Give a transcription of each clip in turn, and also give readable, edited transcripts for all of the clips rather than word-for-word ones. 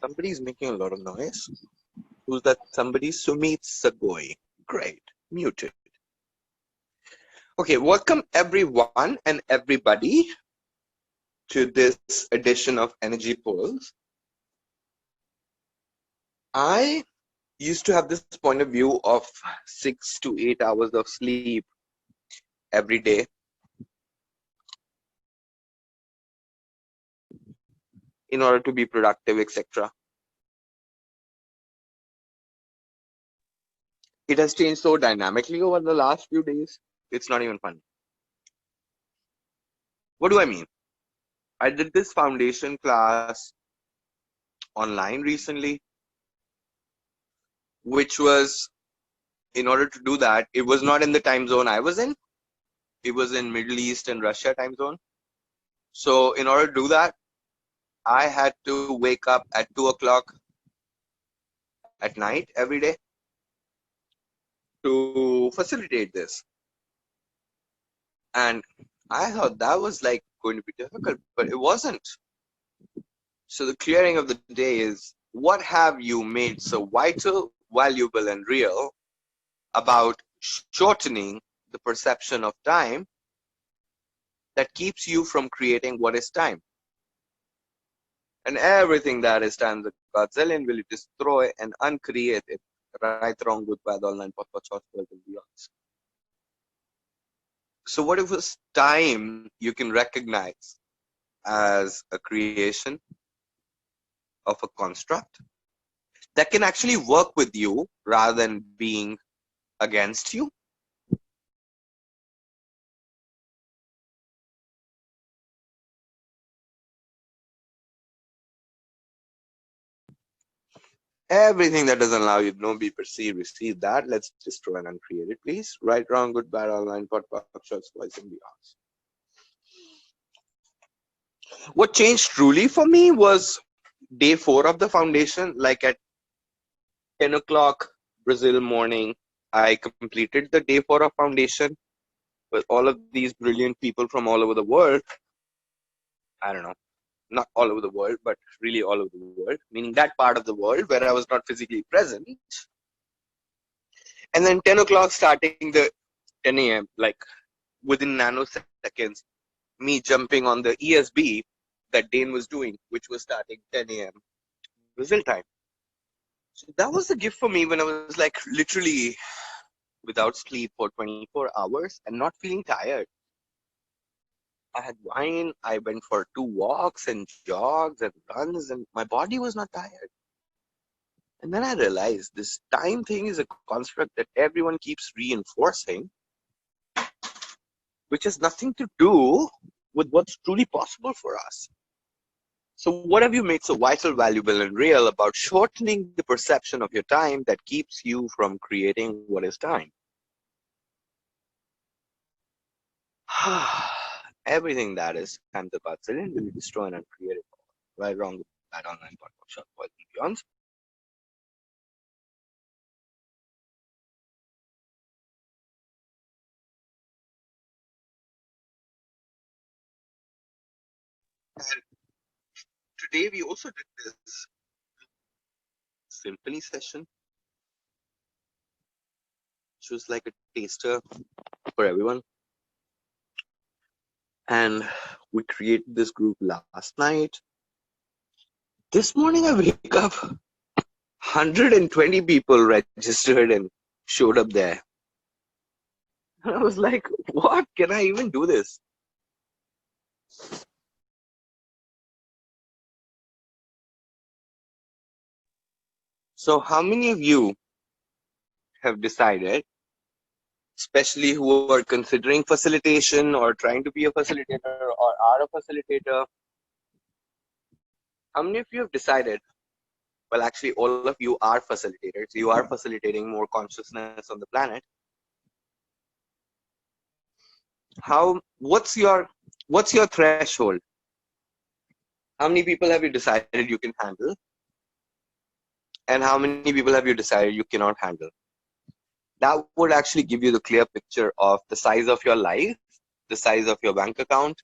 Somebody's making a lot of noise. Who's that somebody? Sumit Sagoi. Great. Muted. Okay, welcome everyone and everybody to this edition of Energy Pulse. I used to have this point of view of 6 to 8 hours of sleep every day. In order to be productive, etc. It has changed so dynamically over the last few days. It's not even funny. What do I mean? I did this foundation class online recently, which was, in order to do that, it was not in the time zone I was in. It was in Middle East and Russia time zone. So in order to do that, I had to wake up at 2 o'clock at night every day to facilitate this. And I thought that was like going to be difficult, but it wasn't. So the clearing of the day is, what have you made so vital, valuable, and real about shortening the perception of time that keeps you from creating what is time? And everything that is time, the Godzillion will destroy and uncreate it. Right, wrong, good, bad, online, podcast, and beyond. So what if it's time you can recognize as a creation of a construct that can actually work with you rather than being against you? Everything that doesn't allow you to know, be, perceive, receive, that let's destroy and uncreate it, please. Right, wrong, good, bad, online, podcast, shots, voice, and beyond. What changed truly for me was day 4 of the foundation. Like at 10 o'clock Brazil morning, I completed the day 4 of foundation with all of these brilliant people from all over the world. I don't know, not all over the world, but really all over the world, meaning that part of the world where I was not physically present. And then 10 o'clock starting the 10 a.m., like within nanoseconds, me jumping on the ESB that Dane was doing, which was starting 10 a.m. Brazil time. So that was a gift for me when I was like literally without sleep for 24 hours and not feeling tired. I had wine, I went for 2 walks and jogs and runs, and my body was not tired. And then I realized this time thing is a construct that everyone keeps reinforcing, which has nothing to do with what's truly possible for us. So what have you made so vital, valuable, and real about shortening the perception of your time that keeps you from creating what is time? Everything that is time to Godzillion will be destroyed and created. Right, wrong, bad, online, podcast, short, voice, and beyond. And today we also did this symphony session, which was like a taster for everyone. And we created this group last night. This morning I wake up, 120 people registered and showed up there. And I was like, what? Can I even do this? So how many of you have decided, especially who are considering facilitation or trying to be a facilitator or are a facilitator, how many of you have decided, well, actually all of you are facilitators, you are facilitating more consciousness on the planet. What's your threshold? How many people have you decided you can handle? And how many people have you decided you cannot handle? That would actually give you the clear picture of the size of your life, the size of your bank account,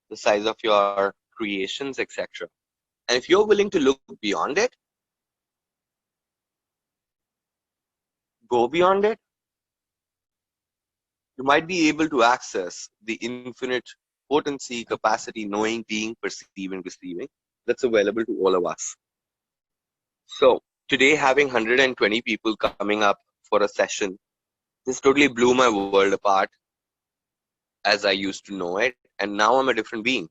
the size of your creations, etc. And if you're willing to look beyond it, go beyond it, you might be able to access the infinite potency, capacity, knowing, being, perceiving, receiving that's available to all of us. So today, having 120 people coming up for a session, this totally blew my world apart as I used to know it. And now I'm a different being.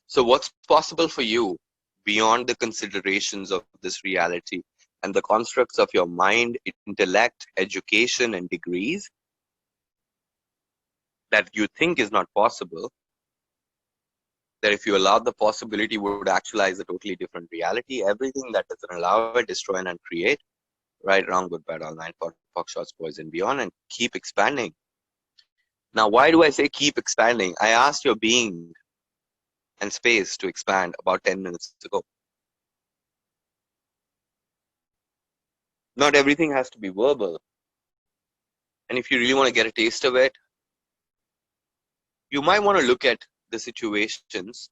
So what's possible for you beyond the considerations of this reality and the constructs of your mind, intellect, education, and degrees that you think is not possible, that if you allow the possibility would actualize a totally different reality, everything that doesn't allow it, destroy and uncreate, right, wrong, good, bad, all nine, fuck, shots, boys, and beyond, and keep expanding. Now, why do I say keep expanding? I asked your being and space to expand about 10 minutes ago. Not everything has to be verbal. And if you really want to get a taste of it, you might want to look at the situations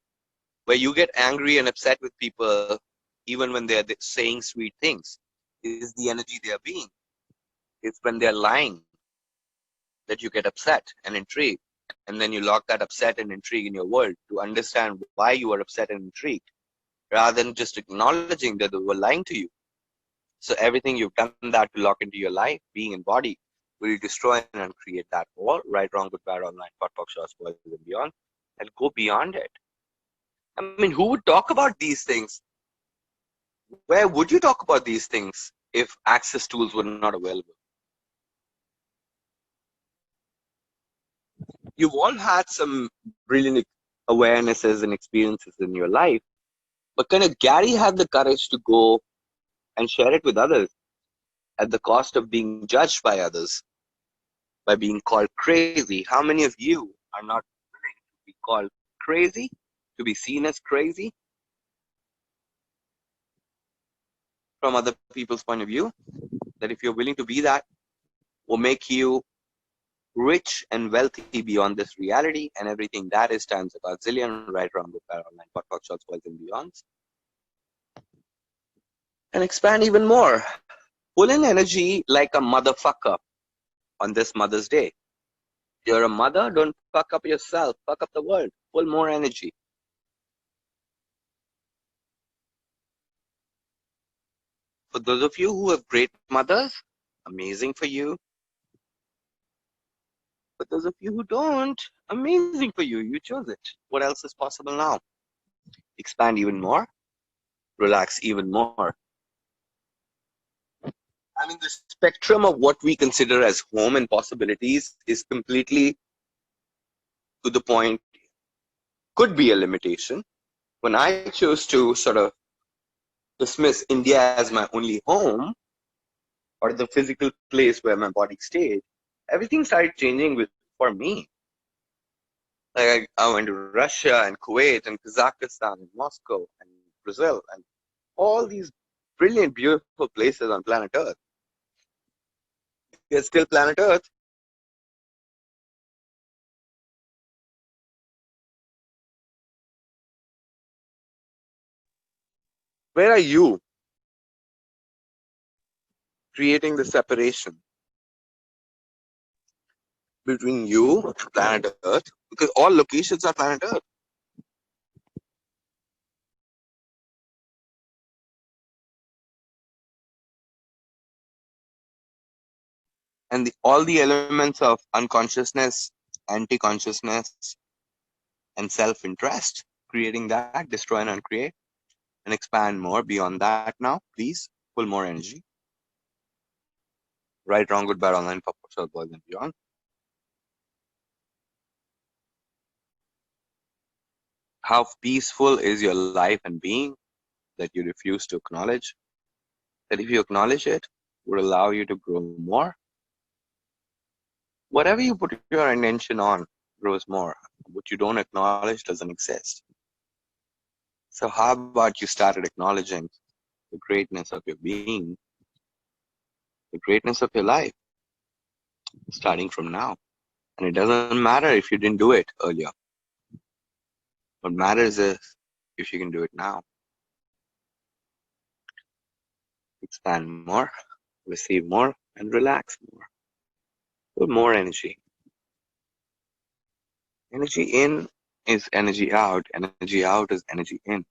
where you get angry and upset with people even when they're saying sweet things. Is the energy they're being. It's when they're lying that you get upset and intrigued. And then you lock that upset and intrigue in your world to understand why you are upset and intrigued, rather than just acknowledging that they were lying to you. So everything you've done that to lock into your life, being and body, will destroy and uncreate that all, right, wrong, good, bad, online, talk, shots, boys, and beyond, and go beyond it. I mean, who would talk about these things? Where would you talk about these things if access tools were not available? You've all had some brilliant awarenesses and experiences in your life, but kind of Gary had the courage to go and share it with others at the cost of being judged by others, by being called crazy. How many of you are not willing to be called crazy, to be seen as crazy from other people's point of view? That if you're willing to be that, will make you rich and wealthy beyond this reality, and everything that is times a gazillion, right, wrong, good, bad, online, talk, shots, boys, and beyonds. And expand even more. Pull in energy like a motherfucker on this Mother's Day. You're a mother, don't fuck up yourself, fuck up the world. Pull more energy. For those of you who have great mothers, amazing for you. For those of you who don't, amazing for you. You chose it. What else is possible now? Expand even more, relax even more. I mean, the spectrum of what we consider as home and possibilities is completely to the point, could be a limitation. When I chose to sort of dismiss India as my only home, or the physical place where my body stayed, everything started changing for me. Like I went to Russia and Kuwait and Kazakhstan and Moscow and Brazil and all these brilliant, beautiful places on planet Earth. They're still planet Earth. Where are you creating the separation between you and planet Earth? Because all locations are planet Earth. And all the elements of unconsciousness, anti-consciousness, and self-interest, creating that, destroy and uncreate, and expand more beyond that now, please. Pull more energy. Right, wrong, good, bad, online, pop, short, boys, and beyond. How peaceful is your life and being that you refuse to acknowledge? That if you acknowledge it, would allow you to grow more. Whatever you put your intention on grows more. What you don't acknowledge doesn't exist. So how about you started acknowledging the greatness of your being, the greatness of your life, starting from now? And it doesn't matter if you didn't do it earlier. What matters is if you can do it now. Expand more, receive more, and relax more. Put more energy. Energy in is energy out. Energy out is energy in.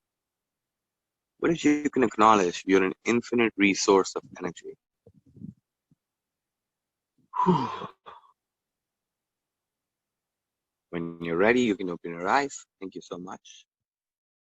But if you can acknowledge you're an infinite resource of energy, when you're ready, you can open your eyes. Thank you so much.